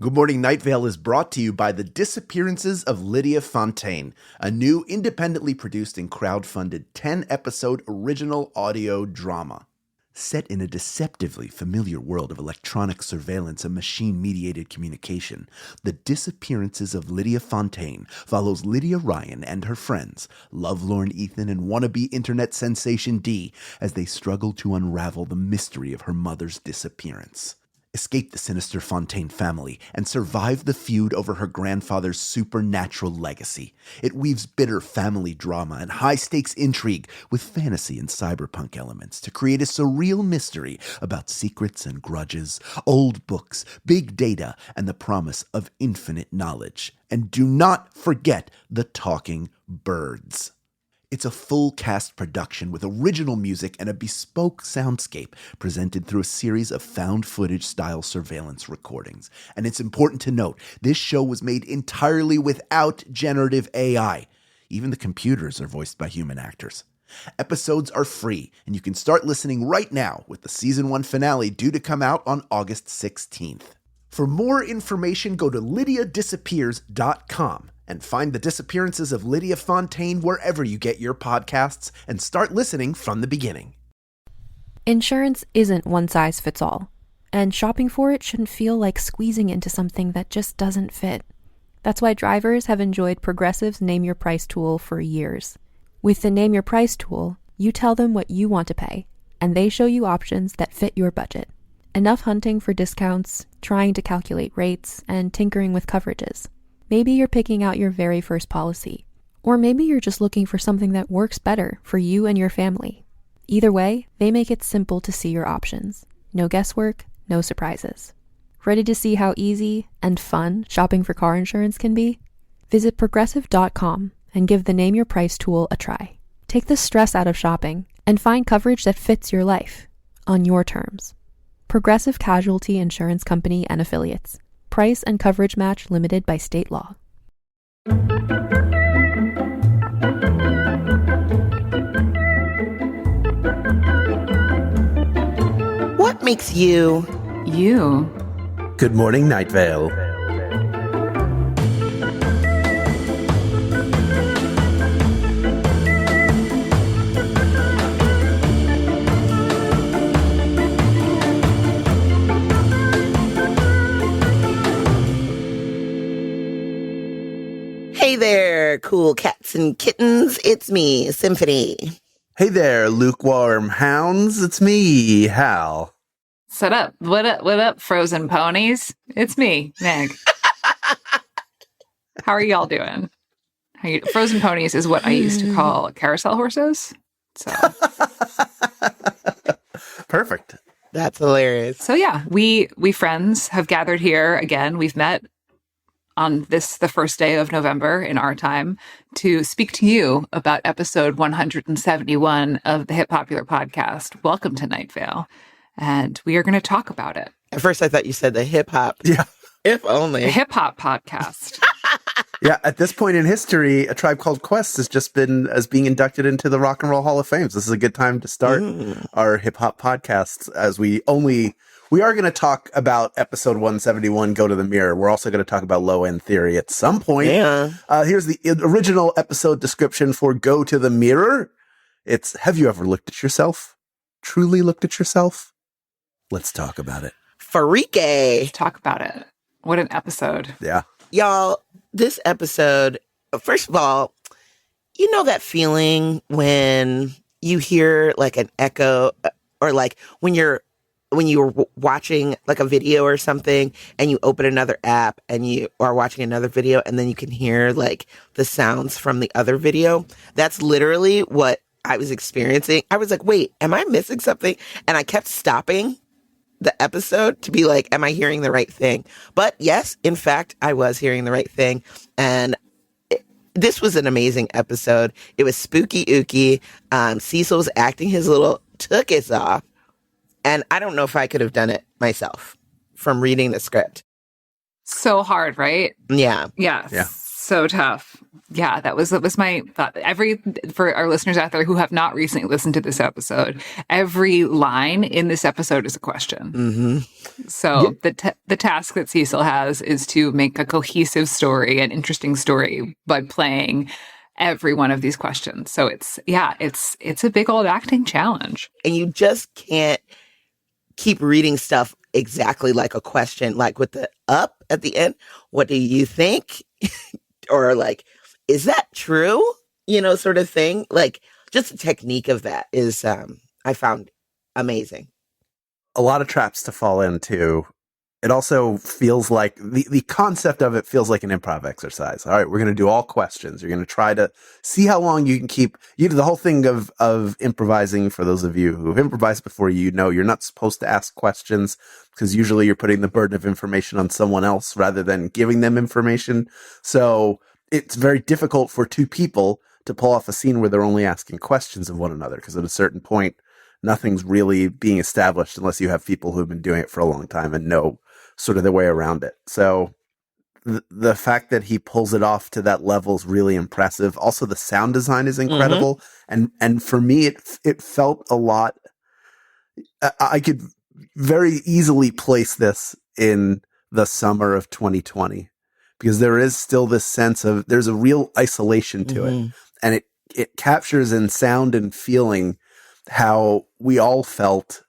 Good Morning Night Vale is brought to you by The Disappearances of Lydia Fontaine, a new independently produced and crowdfunded 10-episode original audio drama. Set in a deceptively familiar world of electronic surveillance and machine-mediated communication, The Disappearances of Lydia Fontaine follows Lydia Ryan and her friends, lovelorn Ethan and wannabe internet sensation Dee, as they struggle to unravel the mystery of her mother's disappearance. Escape the sinister Fontaine family, and survive the feud over her grandfather's supernatural legacy. It weaves bitter family drama and high-stakes intrigue with fantasy and cyberpunk elements to create a surreal mystery about secrets and grudges, old books, big data, and the promise of infinite knowledge. And do not forget the talking birds. It's a full-cast production with original music and a bespoke soundscape presented through a series of found-footage-style surveillance recordings. And it's important to note, this show was made entirely without generative AI. Even the computers are voiced by human actors. Episodes are free, and you can start listening right now with the Season 1 finale due to come out on August 16th. For more information, go to lydiadisappears.com. and find The Disappearances of Lydia Fontaine wherever you get your podcasts and start listening from the beginning. Insurance isn't one size fits all, and shopping for it shouldn't feel like squeezing into something that just doesn't fit. That's why drivers have enjoyed Progressive's Name Your Price tool for years. With the Name Your Price tool, you tell them what you want to pay, and they show you options that fit your budget. Enough hunting for discounts, trying to calculate rates, and tinkering with coverages. Maybe you're picking out your very first policy, or maybe you're just looking for something that works better for you and your family. Either way, they make it simple to see your options. No guesswork, no surprises. Ready to see how easy and fun shopping for car insurance can be? Visit Progressive.com and give the Name Your Price tool a try. Take the stress out of shopping and find coverage that fits your life, on your terms. Progressive Casualty Insurance Company and Affiliates. Price and coverage match limited by state law. What makes you you? Good Morning Night Vale. Hey there, cool cats and kittens. It's me, Symphony. Hey there, lukewarm hounds. It's me, Hal. Set up. What up, frozen ponies? It's me, Meg. How are y'all doing? Frozen ponies is what I used to call carousel horses. So Perfect. That's hilarious. So yeah, we friends have gathered here again. We've met on the first day of November in our time to speak to you about episode 171 of the Hip Popular podcast. Welcome to Night Vale. And we are going to talk about it. At first I thought you said the hip hop. Yeah. If only. The hip hop podcast. Yeah, at this point in history, A Tribe Called Quest has just been as being inducted into the Rock and Roll Hall of Fame. So this is a good time to start our hip hop podcasts, as we are going to talk about episode 171, Go to the Mirror. We're also going to talk about Low End Theory at some point. Yeah. Here's the original episode description for Go to the Mirror. It's, have you ever looked at yourself? Truly looked at yourself? Let's talk about it. Freaky. Talk about it. What an episode. Yeah. Y'all, this episode, first of all, you know that feeling when you hear like an echo, or like when you're watching like a video or something and you open another app and you are watching another video and then you can hear like the sounds from the other video. That's literally what I was experiencing. I was like, wait, am I missing something? And I kept stopping the episode to be like, am I hearing the right thing? But yes, in fact, I was hearing the right thing. And this was an amazing episode. It was spooky ooky. Cecil was acting his little tuchus off. And I don't know if I could have done it myself from reading the script. So hard, right? Yeah. Yeah. Yeah. so tough. Yeah, that was my thought. For our listeners out there who have not recently listened to this episode, every line in this episode is a question. Mm-hmm. So the task that Cecil has is to make a cohesive story, an interesting story, by playing every one of these questions. So it's a big old acting challenge. And you just can't keep reading stuff exactly like a question, like with the up at the end. What do you think? Or like, is that true? Sort of thing. Like, just the technique of that is, I found amazing. A lot of traps to fall into. It also feels like the concept of it feels like an improv exercise. All right, we're going to do all questions. You're going to try to see how long you can keep. The whole thing of improvising, for those of you who have improvised before, you're not supposed to ask questions because usually you're putting the burden of information on someone else rather than giving them information. So it's very difficult for two people to pull off a scene where they're only asking questions of one another, because at a certain point, nothing's really being established unless you have people who have been doing it for a long time and know sort of their way around it. So the fact that he pulls it off to that level is really impressive. Also, the sound design is incredible. Mm-hmm. And for me, it felt a lot. I could very easily place this in the summer of 2020, because there is still this sense of, there's a real isolation to it. And it captures in sound and feeling how we all felt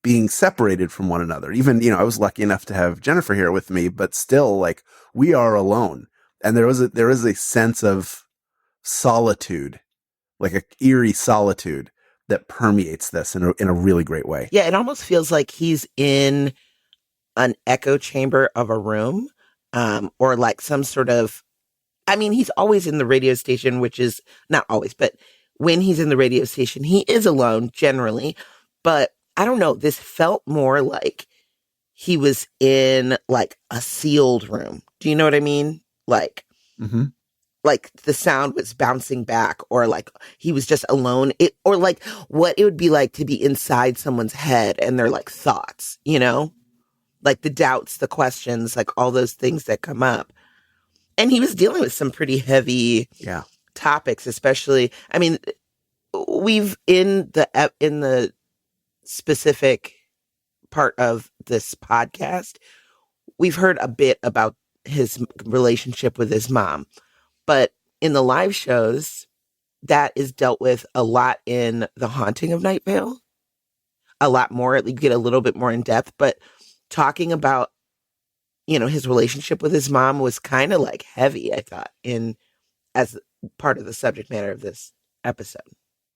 being separated from one another. Even, I was lucky enough to have Jennifer here with me, but still, like, we are alone. And there is a sense of solitude, like a eerie solitude that permeates this in a really great way. Yeah, it almost feels like he's in an echo chamber of a room, or like some sort of, he's always in the radio station, which is not always, but when he's in the radio station, he is alone generally. But I don't know, this felt more like he was in like a sealed room. Do you know what I mean? Like, like the sound was bouncing back, or like he was just alone. Or like what it would be like to be inside someone's head and their like thoughts, like the doubts, the questions, like all those things that come up. And he was dealing with some pretty heavy topics, especially, we've in the specific part of this podcast, we've heard a bit about his relationship with his mom, but in the live shows, that is dealt with a lot in The Haunting of Night Vale, a lot more. You get a little bit more in depth, but talking about, his relationship with his mom was kind of like heavy, I thought, as part of the subject matter of this episode.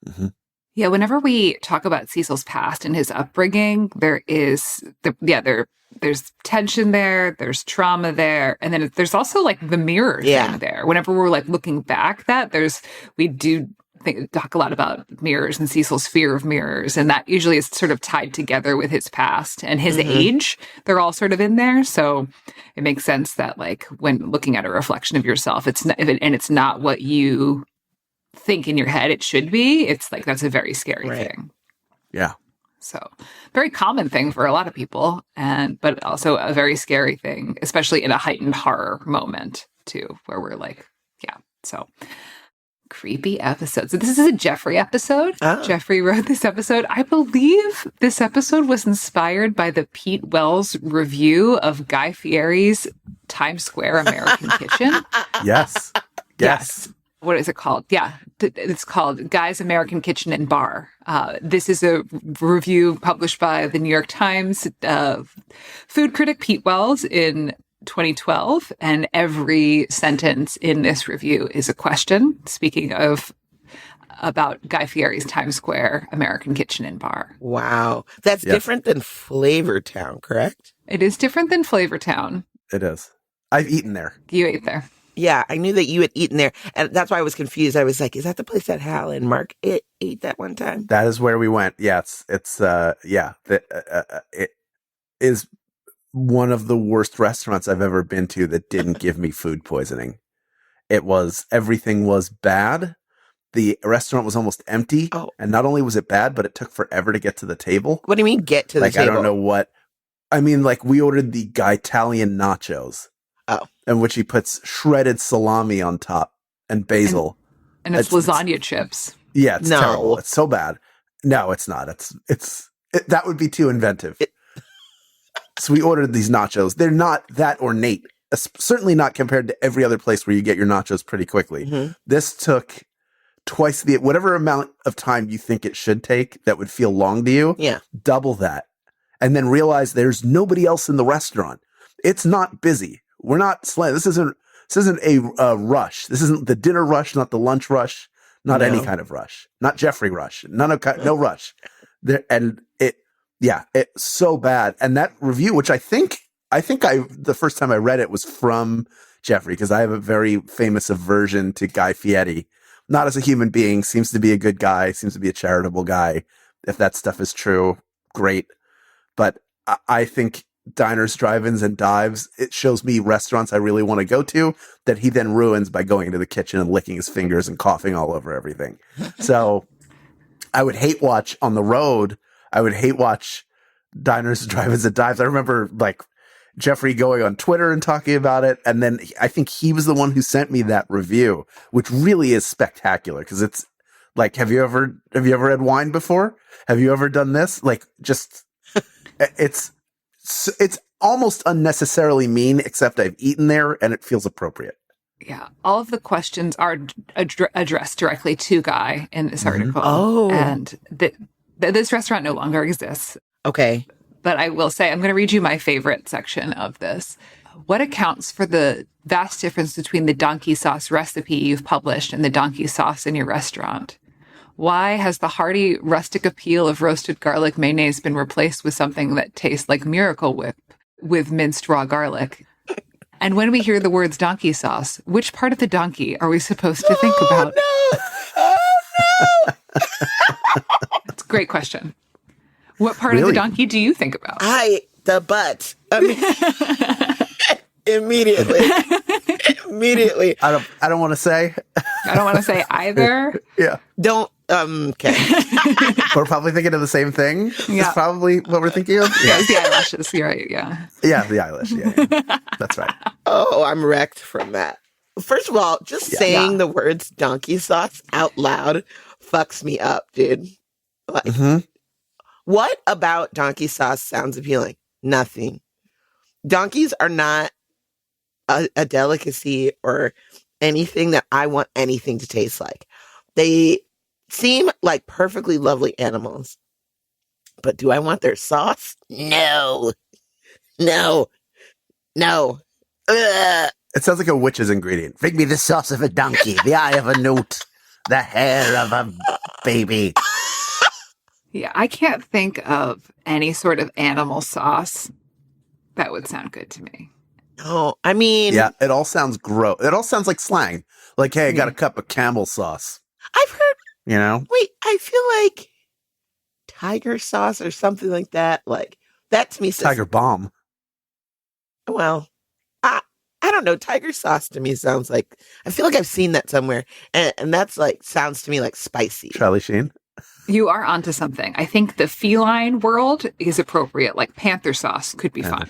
Mm-hmm. Yeah, whenever we talk about Cecil's past and his upbringing, there's tension there, there's trauma there, and then there's also like the mirror thing there. Whenever we're like looking back, we do talk a lot about mirrors and Cecil's fear of mirrors, and that usually is sort of tied together with his past and his age. They're all sort of in there, so it makes sense that like when looking at a reflection of yourself, it's not what you think in your head it should be. It's like, that's a very scary thing. Yeah. So very common thing for a lot of people, but also a very scary thing, especially in a heightened horror moment too, where we're like, so creepy episode. So this is a Jeffrey episode. Jeffrey wrote this episode. I believe this episode was inspired by the Pete Wells review of Guy Fieri's Times Square American Kitchen. Yes. What is it called? Yeah, it's called Guy's American Kitchen and Bar. This is a review published by the New York Times food critic Pete Wells in 2012, and every sentence in this review is a question. Speaking of about Guy Fieri's Times Square American Kitchen and Bar. Wow, that's different than Flavortown, correct? It is different than Flavortown. It is. I've eaten there. You ate there. Yeah, I knew that you had eaten there, and that's why I was confused. I was like, "Is that the place that Hal and Mark ate that one time?" That is where we went. Yeah, it is one of the worst restaurants I've ever been to that didn't give me food poisoning. Everything was bad. The restaurant was almost empty, and not only was it bad, but it took forever to get to the table. What do you mean get to the table? I don't know what. I mean, like, we ordered the Italian nachos. Oh. in which he puts shredded salami on top and basil. And it's lasagna chips. Yeah, it's terrible. It's so bad. No, it's not. That would be too inventive. So we ordered these nachos. They're not that ornate. Certainly not compared to every other place where you get your nachos pretty quickly. Mm-hmm. This took twice whatever amount of time you think it should take that would feel long to you. Yeah. Double that. And then realize there's nobody else in the restaurant. It's not busy. We're not This isn't a rush. This isn't the dinner rush, not the lunch rush, not any kind of rush, not Jeffrey rush, no rush. It's so bad. And that review, which I think the first time I read it was from Jeffrey, because I have a very famous aversion to Guy Fieri. Not as a human being, seems to be a good guy, seems to be a charitable guy. If that stuff is true, great. But I think diners, drive-ins, and dives, it shows me restaurants I really want to go to that he then ruins by going into the kitchen and licking his fingers and coughing all over everything. So I would hate watch on the road. I would hate watch diners, drive-ins, and dives. I remember Jeffrey going on Twitter and talking about it. And then I think he was the one who sent me that review, which really is spectacular. Cause it's like, have you ever had wine before? Have you ever done this? It's almost unnecessarily mean, except I've eaten there and it feels appropriate. Yeah. All of the questions are addressed directly to Guy in this article. Oh. And this restaurant no longer exists. Okay. But I will say, I'm going to read you my favorite section of this. What accounts for the vast difference between the donkey sauce recipe you've published and the donkey sauce in your restaurant? Why has the hearty, rustic appeal of roasted garlic mayonnaise been replaced with something that tastes like Miracle Whip with minced raw garlic? And when we hear the words donkey sauce, which part of the donkey are we supposed to think about? No! Oh, no! That's a great question. What part of the donkey do you think about? The butt. Immediately. I don't want to say. I don't want to say either. Yeah. Don't. Okay. We're probably thinking of the same thing. Yeah. That's probably what we're thinking of. Yeah, it's the eyelashes. You're right. Yeah. Yeah, the eyelash. Yeah. That's right. Oh, I'm wrecked from that. First of all, just saying the words donkey sauce out loud fucks me up, dude. What about donkey sauce sounds appealing? Nothing. Donkeys are not a delicacy or anything that I want anything to taste like. They seem like perfectly lovely animals. But do I want their sauce? No. Ugh. It sounds like a witch's ingredient. Bring me the sauce of a donkey, the eye of a newt, the hair of a baby. Yeah, I can't think of any sort of animal sauce that would sound good to me. No, I mean... Yeah, it all sounds gross. It all sounds like slang. Like, hey, I got a cup of camel sauce. I've heard... You know? Wait, I feel like tiger sauce or something like that. Like, that to me says... Tiger bomb. Well, I don't know. Tiger sauce to me sounds like... I feel like I've seen that somewhere. And that's like, sounds to me like spicy. Charlie Sheen. You are onto something. I think the feline world is appropriate. Like panther sauce could be fun.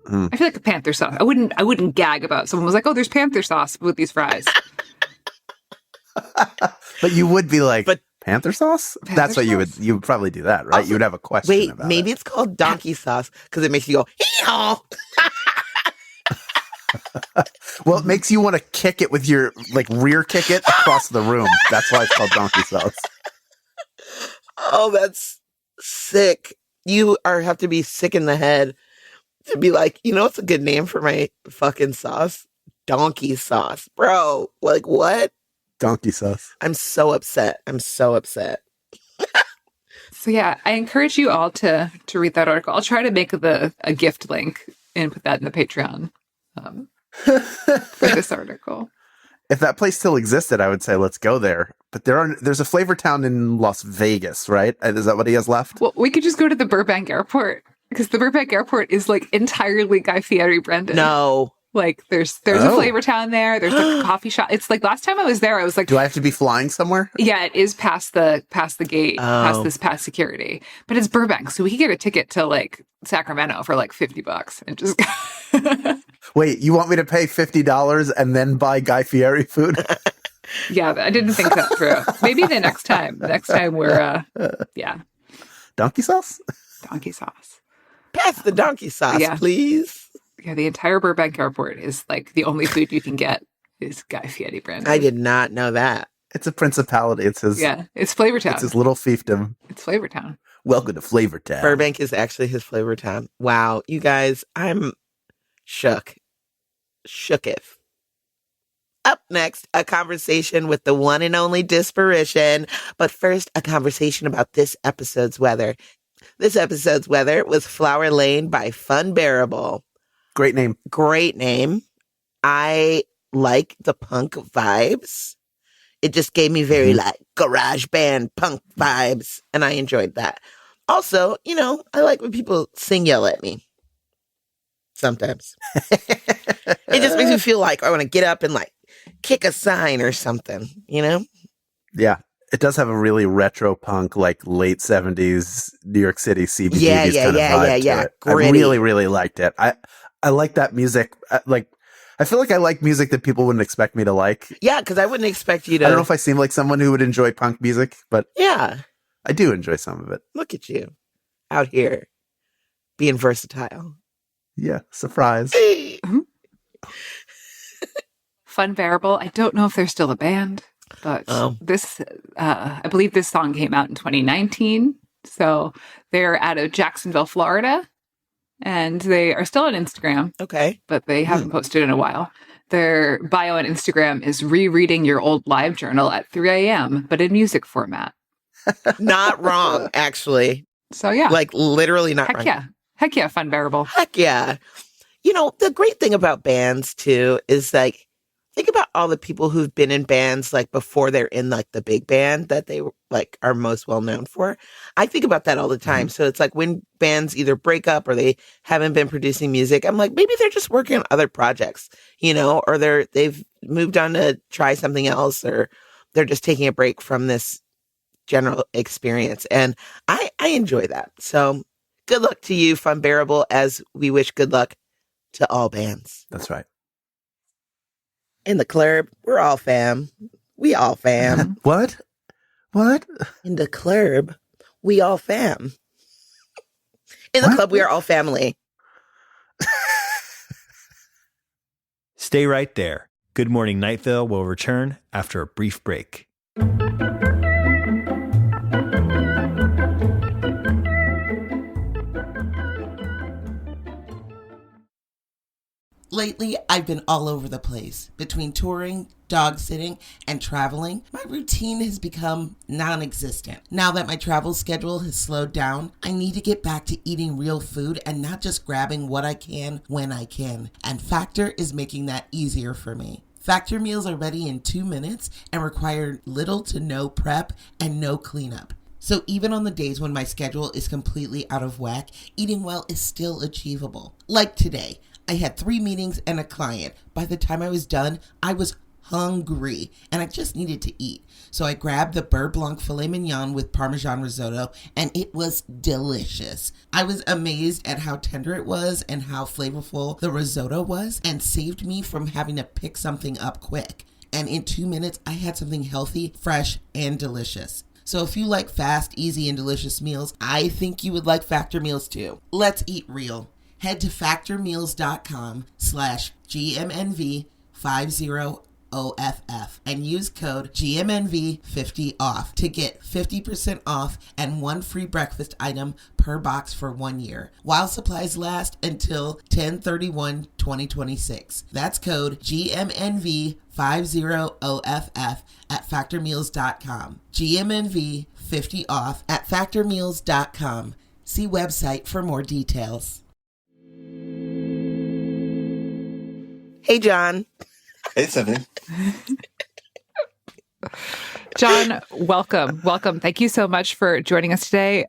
I feel like a panther sauce. I wouldn't gag about it. Someone was like, "Oh, there's panther sauce with these fries." But you would be like, "But panther sauce?" That's what sauce? you would probably do that, right? Also, you would have a question about maybe it's called donkey sauce because it makes you go, hee-haw. Well, it makes you want to kick it with your, rear kick it across the room. That's why it's called donkey sauce. Oh, that's sick. You have to be sick in the head to be like, what's a good name for my fucking sauce? Donkey sauce. Bro, what? Donkey sauce. I'm so upset. So yeah, I encourage you all to read that article. I'll try to make a gift link and put that in the Patreon for this article. If that place still existed, I would say let's go there. But there's a Flavor Town in Las Vegas, right? Is that what he has left? Well, we could just go to the Burbank Airport because the Burbank Airport is entirely Guy Fieri branded. No. There's a Flavor Town there. There's a coffee shop. It's last time I was there, I was like, do I have to be flying somewhere? Yeah, it is past the gate, past security. But it's Burbank, so we could get a ticket to Sacramento for $50 and just. Wait, you want me to pay $50 and then buy Guy Fieri food? Yeah, I didn't think that through. Maybe the next time. Next time we're, Donkey sauce? Donkey sauce. Pass the donkey sauce, please. Yeah, the entire Burbank Airport is like the only food you can get is Guy Fieri brand. I did not know that. It's a principality. It's his. Yeah, it's Flavortown. It's his little fiefdom. It's Flavortown. Welcome to Flavortown. Burbank is actually his Flavortown. Wow, you guys, I'm shook. Shooketh. Up next, a conversation with the one and only Disparition. But first, a conversation about this episode's weather. This episode's weather was Flower Lane by Fun Bearable. Great name. Great name. I like the punk vibes. It just gave me very like garage band punk vibes. And I enjoyed that. Also, you know, I like when people sing yell at me. Sometimes. It just makes me feel like I want to get up and like kick a sign or something, you know? Yeah. It does have a really retro punk, like late 70s New York City CBGB's kind of vibe to it. Gritty. I really, really liked it. I like that music. I feel like I like music that people wouldn't expect me to like. Yeah, because I wouldn't expect you to. I don't know if I seem like someone who would enjoy punk music, but yeah, I do enjoy some of it. Look at you out here being versatile. Yeah, surprise. Fun Bearable. I don't know if they're still a band, but this, I believe this song came out in 2019. So they're out of Jacksonville, Florida, and they are still on Instagram. Okay. But they haven't posted in a while. Their bio on Instagram is rereading your old live journal at 3 a.m., but in music format. Not wrong, actually. So yeah. Like literally not Heck wrong. yeah. Heck yeah, Fun Bearable. Heck yeah. You know, the great thing about bands too is like, think about all the people who've been in bands like before they're in like the big band that they like are most well known for. I think about that all the time. So it's like when bands either break up or they haven't been producing music, I'm like, maybe they're just working on other projects, you know, or they've moved on to try something else, or they're just taking a break from this general experience. And I enjoy that. So good luck to you, Fun Bearable, as we wish good luck to all bands. That's right. In the club, we're all fam. We all fam. What? In the club, we all fam. In the club, we are all family. Stay right there. Good Morning Night Vale will return after a brief break. Lately, I've been all over the place. Between touring, dog sitting, and traveling, my routine has become non-existent. Now that my travel schedule has slowed down, I need to get back to eating real food and not just grabbing what I can when I can. And Factor is making that easier for me. Factor meals are ready in 2 minutes and require little to no prep and no cleanup. So even on the days when my schedule is completely out of whack, eating well is still achievable. Like today, I had 3 meetings and a client. By the time I was done, I was hungry and I just needed to eat. So I grabbed the Beurre Blanc filet mignon with Parmesan risotto, and it was delicious. I was amazed at how tender it was and how flavorful the risotto was, and saved me from having to pick something up quick. And in 2 minutes, I had something healthy, fresh, and delicious. So if you like fast, easy, and delicious meals, I think you would like Factor meals too. Let's eat real. Head to factormeals.com/GMNV50OFF and use code GMNV50OFF to get 50% off and 1 free breakfast item per box for 1 year, while supplies last until 10/31/2026. That's code GMNV50OFF at factormeals.com. GMNV50OFF at factormeals.com. See website for more details. Hey, John. Hey, Stephanie. John, welcome. Thank you so much for joining us today.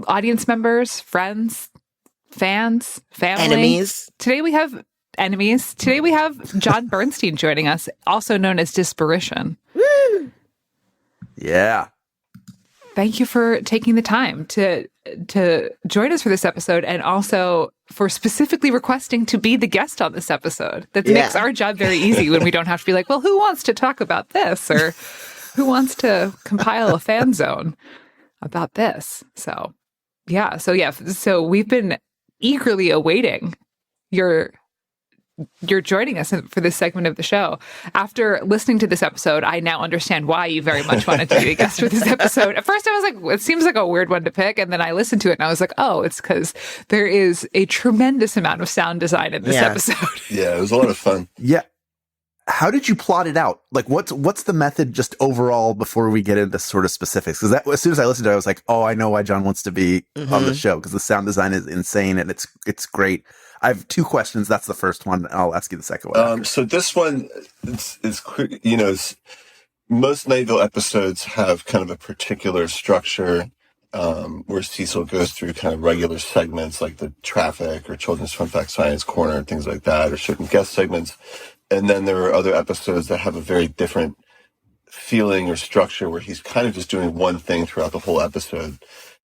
Audience members, friends, fans, family. Enemies. Today we have enemies. Today we have John Bernstein joining us, also known as Disparition. Woo! Yeah. thank you for taking the time to join us for this episode, and also for specifically requesting to be the guest on this episode. That makes our job very easy when we don't have to be like, well, who wants to talk about this, or who wants to compile a fan zone about this? So we've been eagerly awaiting your joining us for this segment of the show. After listening to this episode, I now understand why you very much wanted to be a guest for this episode. At first, I was like, it seems like a weird one to pick. And then I listened to it and I was like, oh, it's because there is a tremendous amount of sound design in this episode. Yeah, it was a lot of fun. Yeah. How did you plot it out? Like, what's the method just overall before we get into sort of specifics? Because as soon as I listened to it, I was like, oh, I know why John wants to be on the show, because the sound design is insane and it's great. I have two questions. That's the first one. I'll ask you the second one. So this one is quick. You know, most Night Vale episodes have kind of a particular structure where Cecil goes through kind of regular segments like the traffic or children's fun fact science corner and things like that, or certain guest segments. And then there are other episodes that have a very different feeling or structure where he's kind of just doing one thing throughout the whole episode.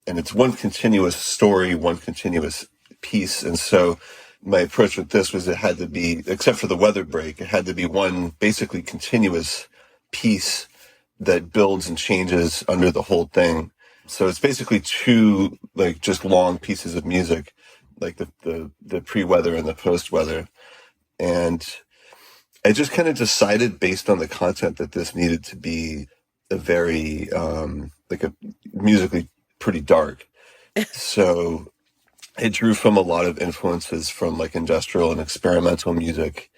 And it's one continuous story, one continuous piece. And so my approach with this was it had to be, except for the weather break, it had to be one basically continuous piece that builds and changes under the whole thing. So it's basically two like just long pieces of music, like the pre-weather and the post-weather. And I just kind of decided based on the content that this needed to be a very, musically pretty dark. So I drew from a lot of influences from like industrial and experimental music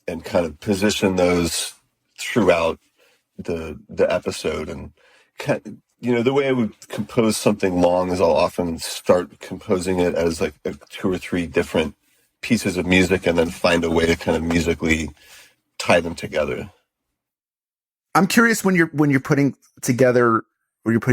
and kind of positioned those throughout the episode. And kind of, you know, the way I would compose something long is I'll often start composing it as like two or three different pieces of music and then find a way to kind of musically tie them together. I'm curious when you're putting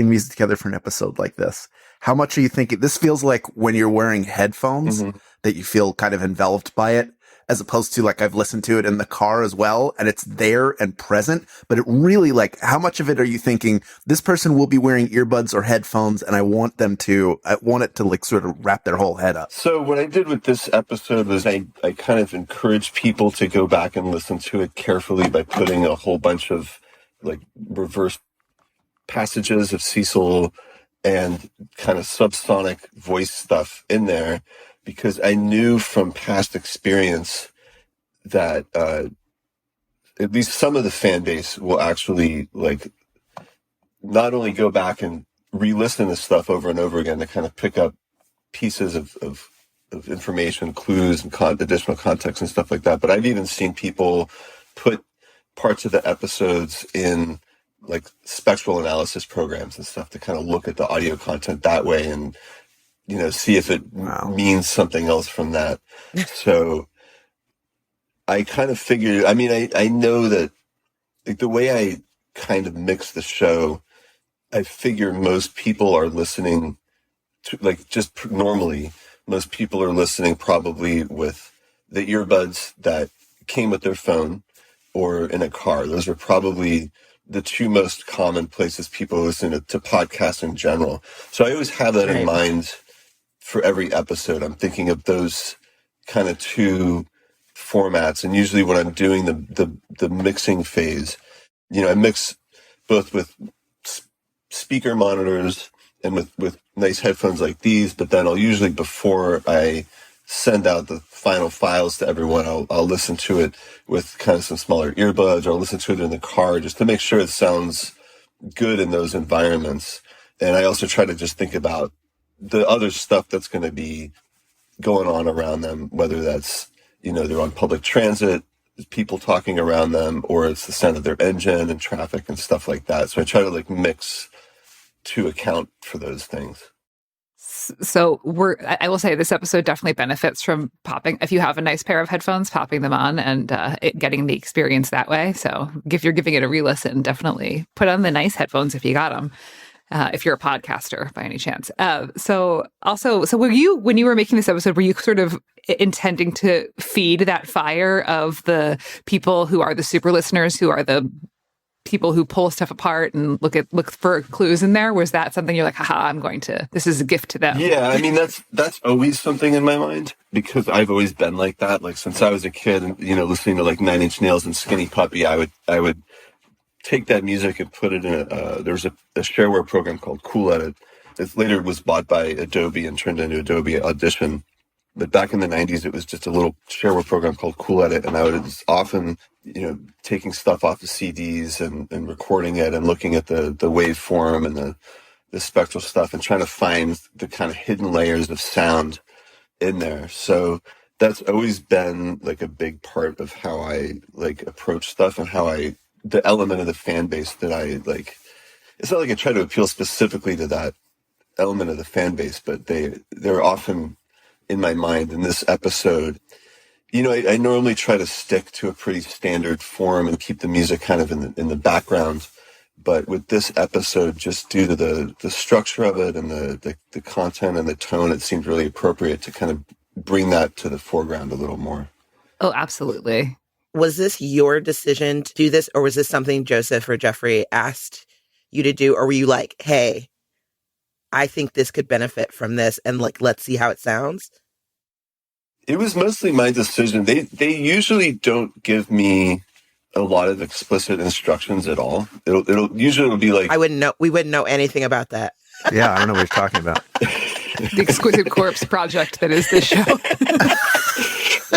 music together for an episode like this, how much are you thinking? This feels like when you're wearing headphones that you feel kind of enveloped by it, as opposed to like I've listened to it in the car as well, and it's there and present. But it really, like, how much of it are you thinking this person will be wearing earbuds or headphones, and I want it to like sort of wrap their whole head up? So what I did with this episode was I kind of encouraged people to go back and listen to it carefully by putting a whole bunch of like reverse passages of Cecil and kind of subsonic voice stuff in there, because I knew from past experience that at least some of the fan base will actually like not only go back and re-listen to stuff over and over again to kind of pick up pieces of information, clues and additional context and stuff like that, but I've even seen people put parts of the episodes in like spectral analysis programs and stuff to kind of look at the audio content that way and, you know, see if it means something else from that. So I kind of figured, I mean, I know that like the way I kind of mix the show, I figure most people are listening to like just normally, most people are listening probably with the earbuds that came with their phone or in a car. Those are probably the two most common places people listen to podcasts in general. So I always have that in mind for every episode. I'm thinking of those kind of two formats. And usually when I'm doing the mixing phase, you know, I mix both with speaker monitors and with nice headphones like these, but then I'll usually, before I send out the final files to everyone, I'll listen to it with kind of some smaller earbuds, or I'll listen to it in the car just to make sure it sounds good in those environments. And I also try to just think about the other stuff that's going to be going on around them, whether that's, you know, they're on public transit, people talking around them, or it's the sound of their engine and traffic and stuff like that. So I try to like mix to account for those things. So I will say this episode definitely benefits from popping, if you have a nice pair of headphones, popping them on and getting the experience that way. So if you're giving it a re-listen, definitely put on the nice headphones if you got them, if you're a podcaster by any chance. So were you, when you were making this episode, were you sort of intending to feed that fire of the people who are the super listeners, who are the people who pull stuff apart and look for clues in there? Was that something you're like, haha, this is a gift to them? Yeah, I mean, that's always something in my mind, because I've always been like that. Like, since I was a kid and, listening to like Nine Inch Nails and Skinny Puppy, I would take that music and put it in there's a shareware program called Cool Edit. It later was bought by Adobe and turned into Adobe Audition. But back in the 90s, it was just a little shareware program called Cool Edit. And I was often, taking stuff off the CDs and recording it and looking at the waveform and the spectral stuff and trying to find the kind of hidden layers of sound in there. So that's always been like a big part of how I like approach stuff and how the element of the fan base that I like. It's not like I try to appeal specifically to that element of the fan base, but they're often in my mind. In this episode, I normally try to stick to a pretty standard form and keep the music kind of in the background. But with this episode, just due to the structure of it and the content and the tone, it seemed really appropriate to kind of bring that to the foreground a little more. Oh, absolutely. Was this your decision to do this, or was this something Joseph or Jeffrey asked you to do? Or were you like, hey, I think this could benefit from this, and like, let's see how it sounds? It was mostly my decision. They usually don't give me a lot of explicit instructions at all. It'll usually be like, we wouldn't know anything about that. Yeah, I don't know what you're talking about. The Exquisite Corpse project that is this show.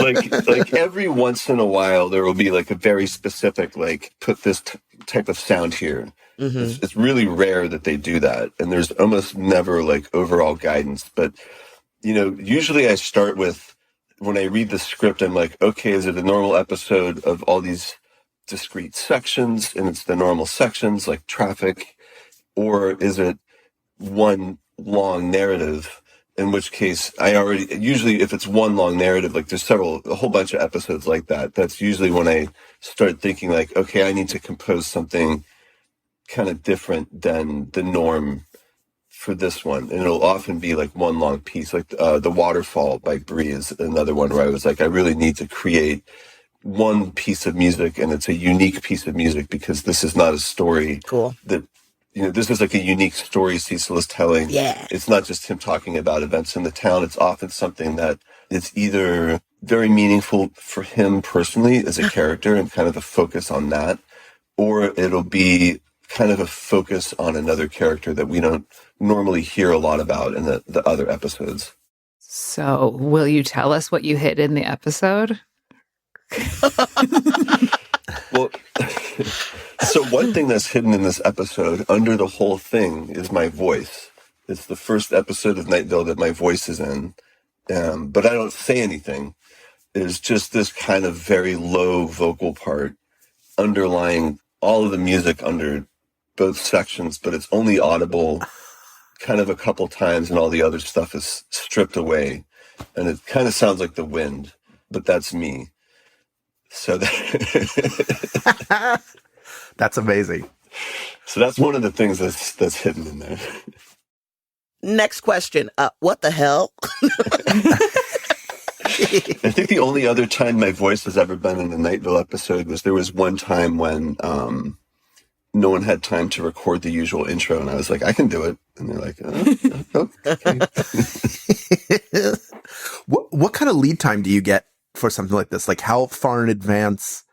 like every once in a while, there will be like a very specific, like, put this type of sound here. Mm-hmm. It's really rare that they do that. And there's almost never like overall guidance. But, usually I start with, when I read the script, I'm like, okay, is it a normal episode of all these discrete sections and it's the normal sections like traffic, or is it one long narrative? In which case, usually if it's one long narrative, like there's a whole bunch of episodes like that, that's usually when I start thinking like, okay, I need to compose something kind of different than the norm for this one. And it'll often be like one long piece, like The Waterfall by Brie is another one where I was like, I really need to create one piece of music, and it's a unique piece of music because this is not a story. Cool. That, this is like a unique story Cecil is telling. Yeah. It's not just him talking about events in the town. It's often something that it's either very meaningful for him personally as a character and kind of a focus on that, or it'll be kind of a focus on another character that we don't normally hear a lot about in the other episodes. So will you tell us what you hid in the episode? Well, so one thing that's hidden in this episode under the whole thing is my voice. It's the first episode of Night Vale that my voice is in, but I don't say anything. There's just this kind of very low vocal part underlying all of the music under both sections, but it's only audible kind of a couple times, and all the other stuff is stripped away, and it kind of sounds like the wind, but that's me. So That's amazing. So that's one of the things that's hidden in there. Next question. What the hell? I think the only other time my voice has ever been in a Night Vale episode was there was one time when no one had time to record the usual intro, and I was like, I can do it. And they're like, okay. What kind of lead time do you get for something like this? Like, how far in advance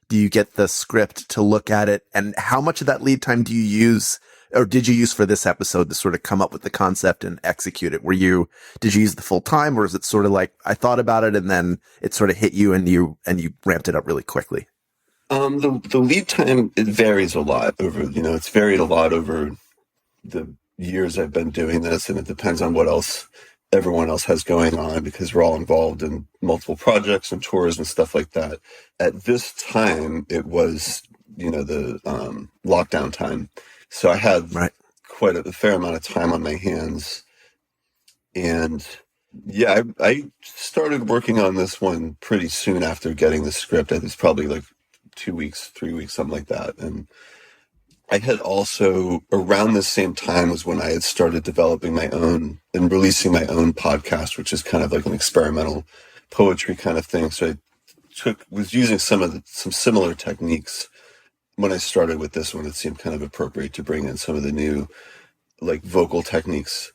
do you get the script to look at it? And how much of that lead time do you use, or did you use for this episode to sort of come up with the concept and execute it? Did you use the full time, or is it sort of like, I thought about it and then it sort of hit you and you ramped it up really quickly? The lead time, it varies a lot it's varied a lot over the years I've been doing this, and it depends on what else everyone else has going on, because we're all involved in multiple projects and tours and stuff like that. At this time, it was, the lockdown time. So I had quite a fair amount of time on my hands. And yeah, I started working on this one pretty soon after getting the script. It was probably like 2 weeks, 3 weeks, something like that. And I had also, around the same time was when I had started developing my own and releasing my own podcast, which is kind of like an experimental poetry kind of thing. So I was using some similar techniques when I started with this one, it seemed kind of appropriate to bring in some of the new like vocal techniques,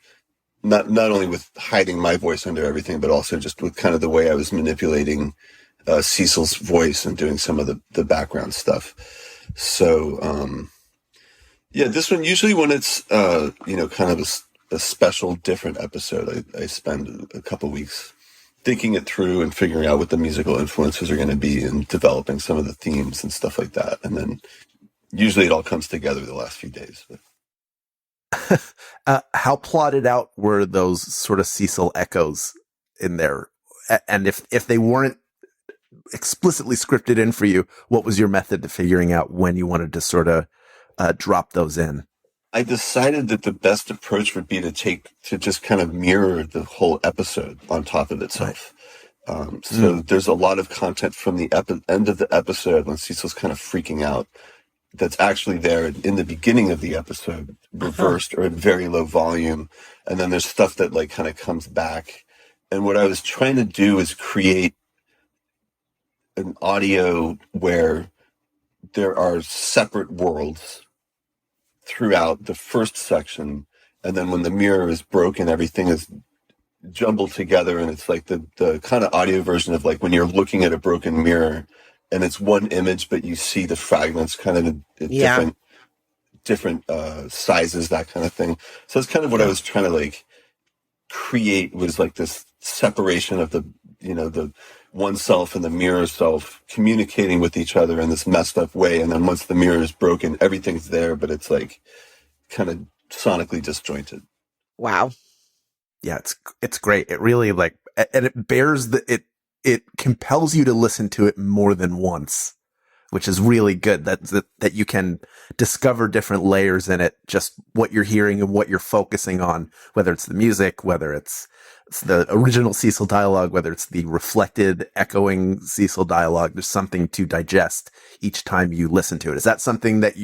not only with hiding my voice under everything, but also just with kind of the way I was manipulating Cecil's voice and doing some of the background stuff. So, yeah, this one, usually when it's, kind of a special, different episode, I spend a couple weeks thinking it through and figuring out what the musical influences are going to be and developing some of the themes and stuff like that. And then usually it all comes together the last few days. How plotted out were those sort of Cecil echoes in there? And if they weren't explicitly scripted in for you, what was your method to figuring out when you wanted to sort of drop those in? I decided that the best approach would be to just kind of mirror the whole episode on top of itself. Right. There's a lot of content from the end of the episode when Cecil's kind of freaking out that's actually there in the beginning of the episode, reversed or at very low volume. And then there's stuff that like kind of comes back. And what I was trying to do is create an audio where there are separate worlds throughout the first section, and then when the mirror is broken, everything is jumbled together, and it's like the kind of audio version of like when you're looking at a broken mirror and it's one image but you see the fragments kind of in different sizes, that kind of thing. So that's kind of what I was trying to like create, was like this separation of the oneself and the mirror self communicating with each other in this messed up way. And then once the mirror is broken, everything's there, but it's like kind of sonically disjointed. Wow. Yeah, it's great. It really and it bears it compels you to listen to it more than once, which is really good. That you can discover different layers in it, just what you're hearing and what you're focusing on, whether it's the music, whether it's the original Cecil dialogue, whether it's the reflected, echoing Cecil dialogue. There's something to digest each time you listen to it. Is that something that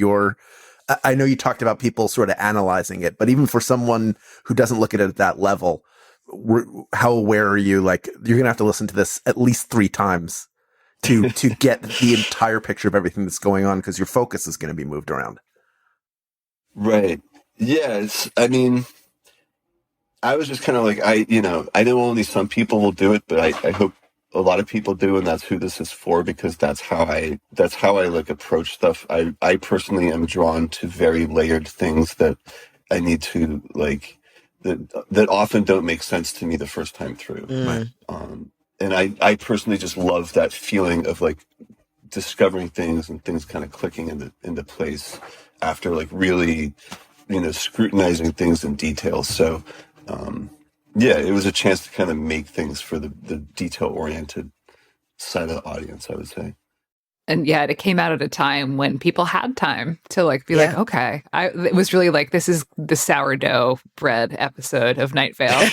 I know you talked about people sort of analyzing it, but even for someone who doesn't look at it at that level, how aware are you? Like, you're going to have to listen to this at least 3 times to get the entire picture of everything that's going on, because your focus is going to be moved around. Right. Yeah. I was just kind of like, I know only some people will do it, but I hope a lot of people do, and that's who this is for, because that's how I like approach stuff. I personally am drawn to very layered things that I need to like, that often don't make sense to me the first time through. And I personally just love that feeling of like discovering things and things kind of clicking into place after like really, scrutinizing things in detail. So, it was a chance to kind of make things for the detail-oriented side of the audience, I would say. And yeah, it came out at a time when people had time to like be like, okay. It was really like, this is the sourdough bread episode of Night Vale. I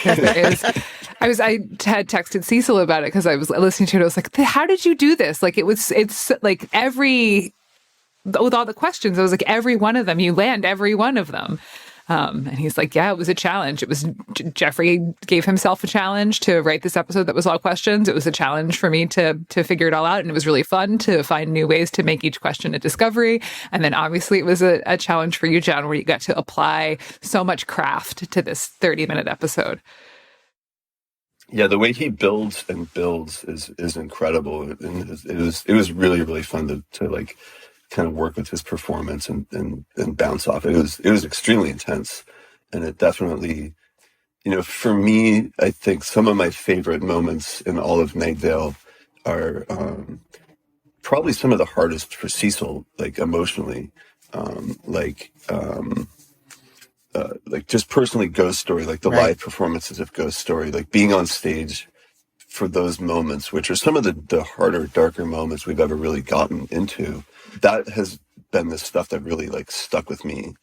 had texted Cecil about it because I was listening to it. I was like, how did you do this? Like, it's like with all the questions, I was like, every one of them, you land every one of them. And he's like, yeah, it was a challenge. It was Jeffrey gave himself a challenge to write this episode that was all questions. It was a challenge for me to figure it all out. And it was really fun to find new ways to make each question a discovery. And then obviously it was a challenge for you, John, where you got to apply so much craft to this 30-minute episode. Yeah, the way he builds is incredible. And it was really, really fun to like kind of work with his performance and bounce off. It was extremely intense, and it definitely, for me, I think some of my favorite moments in all of Night Vale are probably some of the hardest for Cecil, like emotionally, like just personally Ghost Story, like the live performances of Ghost Story, like being on stage for those moments, which are some of the harder, darker moments we've ever really gotten into. That has been the stuff that really like stuck with me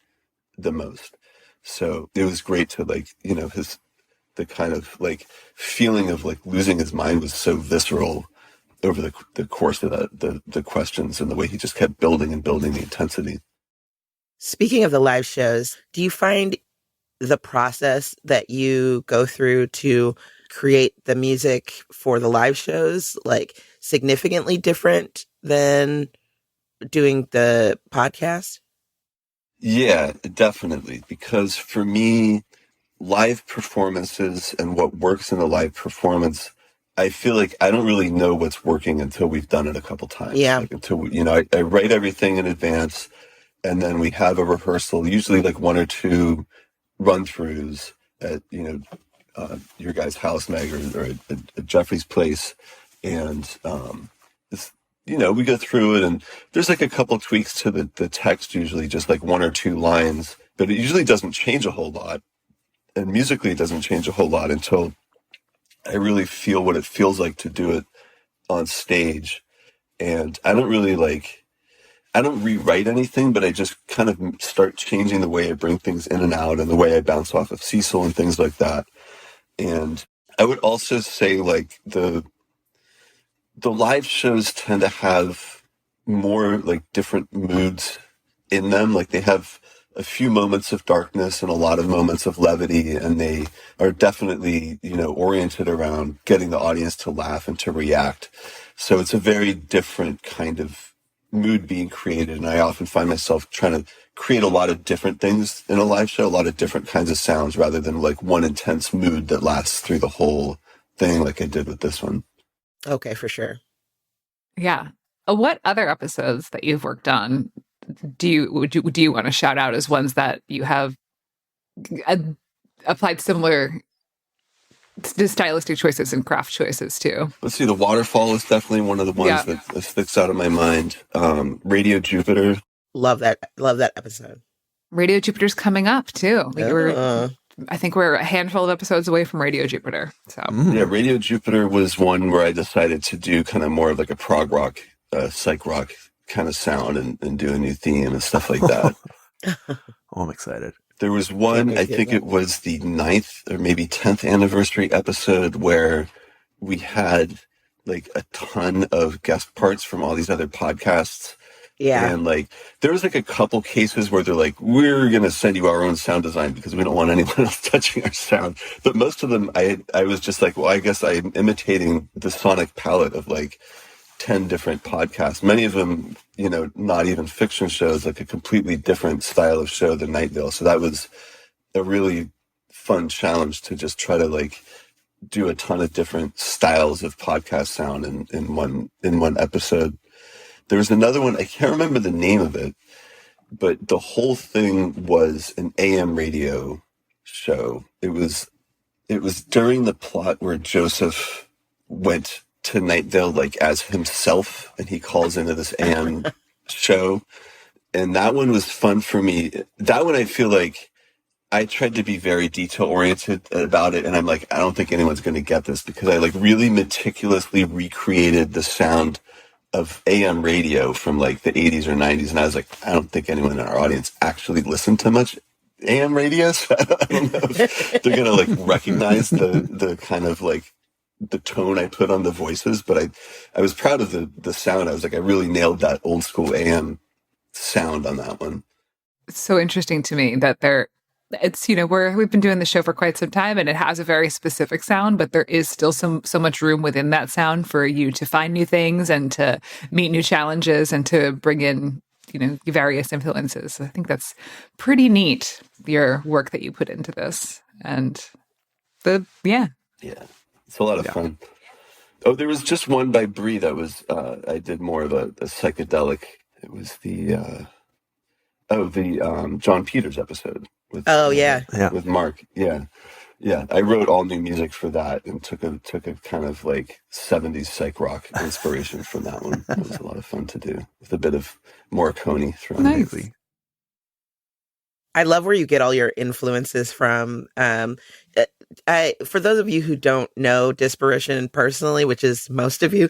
the most. So it was great to like, the kind of like feeling of like losing his mind was so visceral over the course of the questions, and the way he just kept building and building the intensity. Speaking of the live shows, do you find the process that you go through to create the music for the live shows like significantly different than doing the podcast? Yeah, definitely. Because for me, live performances and what works in a live performance, I feel like I don't really know what's working until we've done it a couple times. Yeah. Like until I write everything in advance, and then we have a rehearsal, usually like one or two run-throughs at your guys' house, Meg, or at Jeffrey's place, and we go through it, and there's like a couple tweaks to the text, usually just like one or two lines, but it usually doesn't change a whole lot. And musically, it doesn't change a whole lot until I really feel what it feels like to do it on stage. And I don't rewrite anything, but I just kind of start changing the way I bring things in and out and the way I bounce off of Cecil and things like that. And I would also say like the live shows tend to have more like different moods in them. Like they have a few moments of darkness and a lot of moments of levity, and they are definitely, oriented around getting the audience to laugh and to react. So it's a very different kind of mood being created. And I often find myself trying to create a lot of different things in a live show, a lot of different kinds of sounds, rather than like one intense mood that lasts through the whole thing like I did with this one. Okay, for sure. Yeah. What other episodes that you've worked on do you want to shout out as ones that you have applied similar stylistic choices and craft choices to? Let's see. The Waterfall is definitely one of the ones that sticks out in my mind. Radio Jupiter. Love that episode. Radio Jupiter's coming up too. I think we're a handful of episodes away from Radio Jupiter. So yeah, Radio Jupiter was one where I decided to do kind of more of like a prog rock, psych rock kind of sound and do a new theme and stuff like that. I'm excited. There was one, I think it was the 9th or maybe 10th anniversary episode where we had like a ton of guest parts from all these other podcasts. Yeah. And like, there was like a couple cases where they're like, we're going to send you our own sound design because we don't want anyone else touching our sound. But most of them, I was just like, well, I guess I'm imitating the sonic palette of like 10 different podcasts. Many of them, not even fiction shows, like a completely different style of show than Night Vale. So that was a really fun challenge to just try to like do a ton of different styles of podcast sound in one episode. There was another one, I can't remember the name of it, but the whole thing was an AM radio show. It was during the plot where Joseph went to Night Vale like as himself, and he calls into this AM show. And that one was fun for me. That one I feel like I tried to be very detail oriented about it, and I'm like, I don't think anyone's going to get this because I like really meticulously recreated the sound of AM radio from like the 80s or 90s, and I was like, I don't think anyone in our audience actually listened to much AM radio, so I don't know if they're going to like recognize the kind of like the tone I put on the voices, but I was proud of the sound. I was like, I really nailed that old school AM sound on that one. It's so interesting to me that we've been doing the show for quite some time, and it has a very specific sound, but there is still so much room within that sound for you to find new things and to meet new challenges and to bring in, various influences. I think that's pretty neat, your work that you put into this. And yeah. It's a lot of fun. Oh, there was just one by Brie that was, I did more of a psychedelic. It was the John Peters episode. With Mark. Yeah. I wrote all new music for that and took a kind of like 70s psych rock inspiration from that one. It was a lot of fun to do with a bit of Morricone thrown in. Nice. I love where you get all your influences from. For those of you who don't know Disparition personally, which is most of you,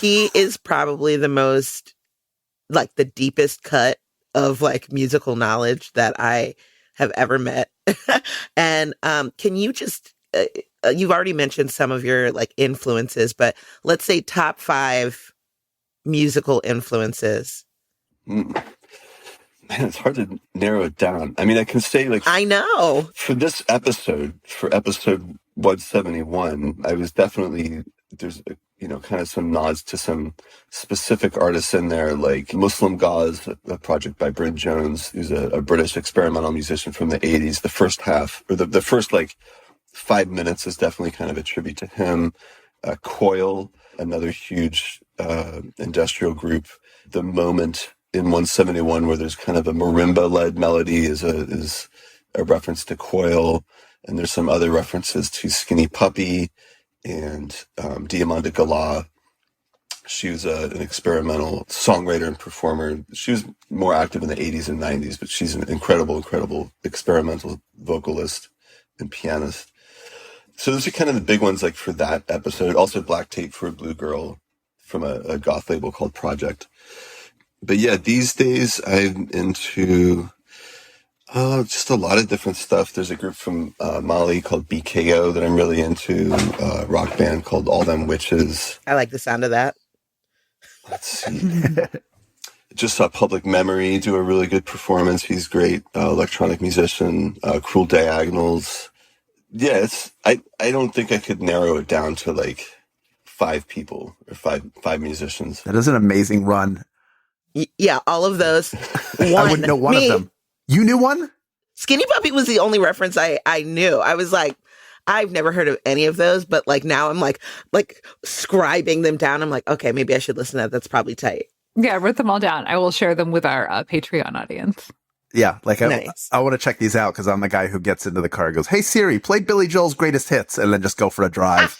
he is probably the most, like, the deepest cut of like musical knowledge that I have ever met. And can you just, you've already mentioned some of your like influences, but let's say top 5 musical influences. Man, it's hard to narrow it down. I mean, I can say like, I know for episode 171, I was definitely, there's kind of some nods to some specific artists in there, like Muslim Gauze, a project by Bryn Jones, who's a British experimental musician from the 80s. The first half, or the first 5 minutes is definitely kind of a tribute to him. Coil, another huge industrial group. The Moment in 171, where there's kind of a marimba-led melody, is a reference to Coil. And there's some other references to Skinny Puppy and Diamanda Galá. She was an experimental songwriter and performer. She was more active in the 80s and 90s, but she's an incredible experimental vocalist and pianist. So those are kind of the big ones for that episode. Also Black Tape for a Blue Girl from a goth label called Project. But yeah, these days I'm into just a lot of different stuff. There's a group from Mali called BKO that I'm really into, a rock band called All Them Witches. I like the sound of that. Let's see. Just saw Public Memory do a really good performance. He's great. Electronic musician. Cruel Diagonals. Yeah, I don't think I could narrow it down to 5 people or five musicians. That is an amazing run. Yeah, all of those. I wouldn't know one of them. You knew one? Skinny Puppy was the only reference I knew. I was like, I've never heard of any of those, but now I'm like scribing them down. I'm like, okay, maybe I should listen to that. That's probably tight. Yeah, I wrote them all down. I will share them with our Patreon audience. Yeah, nice. I want to check these out because I'm the guy who gets into the car and goes, "Hey Siri, play Billy Joel's greatest hits," and then just go for a drive.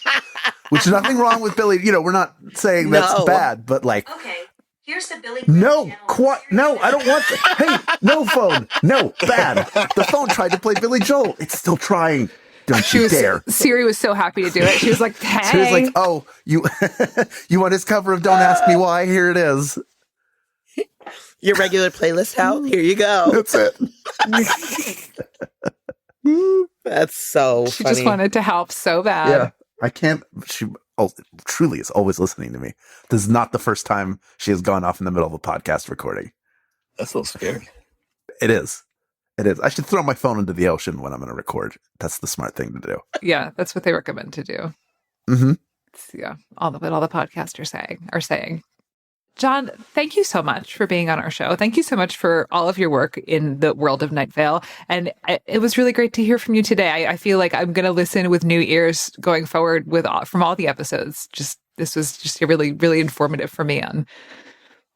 Which is nothing wrong with Billy. We're not saying that's bad, but Okay. Here's the Billy no, I don't want that. Hey, no phone. No, bad. The phone tried to play Billy Joel. It's still trying. Don't you dare. Siri was so happy to do it. She was like, hey. She was like, oh, you want his cover of Don't Ask Me Why? Here it is. Your regular playlist, Hal? Here you go. That's it. That's so funny. She just wanted to help so bad. Yeah. I can't. She truly is always listening to me. This is not the first time she has gone off in the middle of a podcast recording. That's a little scary. It is. I should throw my phone into the ocean when I'm going to record. That's the smart thing to do. Yeah, that's what they recommend to do. Mm-hmm. Yeah, all the podcasters are saying. John, thank you so much for being on our show. Thank you so much for all of your work in the world of Night Vale. And it was really great to hear from you today. I feel like I'm going to listen with new ears going forward from all the episodes. This was just really, really informative for me on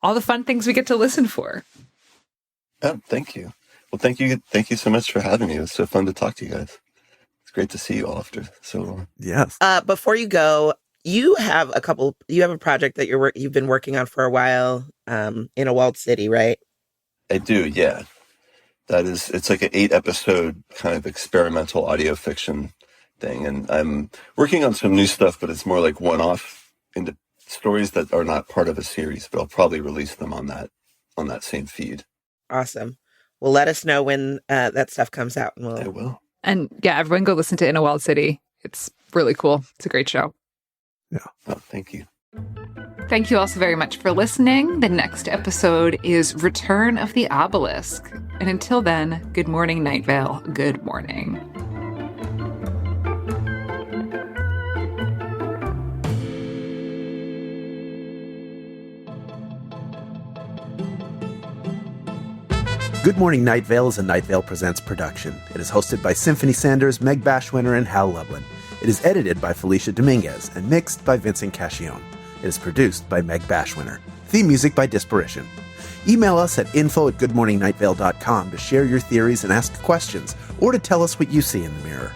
all the fun things we get to listen for. Oh, thank you. Well, thank you so much for having me. It was so fun to talk to you guys. It's great to see you all after so long. Yes. Before you go, you have a project that you've been working on for a while, in a walled city, right? I do, yeah. It's like an 8-episode kind of experimental audio fiction thing. And I'm working on some new stuff, but it's more like one-off into stories that are not part of a series, but I'll probably release them on that same feed. Awesome. Well, let us know when that stuff comes out. And I will. And yeah, everyone go listen to In a Wild City. It's really cool. It's a great show. Yeah. Oh, thank you. Thank you also very much for listening. The next episode is Return of the Obelisk. And until then, good morning, Night Vale. Good morning. Good Morning Night Vale is a Night Vale Presents production. It is hosted by Symphony Sanders, Meg Bashwiner, and Hal Lublin. It is edited by Felicia Dominguez and mixed by Vincent Cacchione. It is produced by Meg Bashwiner. Theme music by Disparition. Email us at info@goodmorningnightVale.com to share your theories and ask questions, or to tell us what you see in the mirror.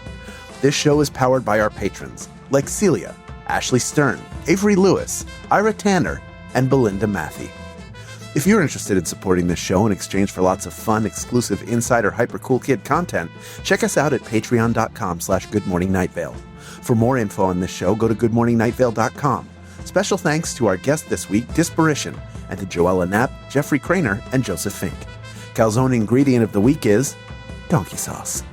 This show is powered by our patrons, like Celia, Ashley Stern, Avery Lewis, Ira Tanner, and Belinda Matthey. If you're interested in supporting this show in exchange for lots of fun, exclusive Insider Hyper Cool Kid content, check us out at patreon.com/goodmorningnightVale. For more info on this show, go to goodmorningnightVale.com. Special thanks to our guest this week, Disparition, and to Joella Knapp, Jeffrey Craner, and Joseph Fink. Calzone ingredient of the week is donkey sauce.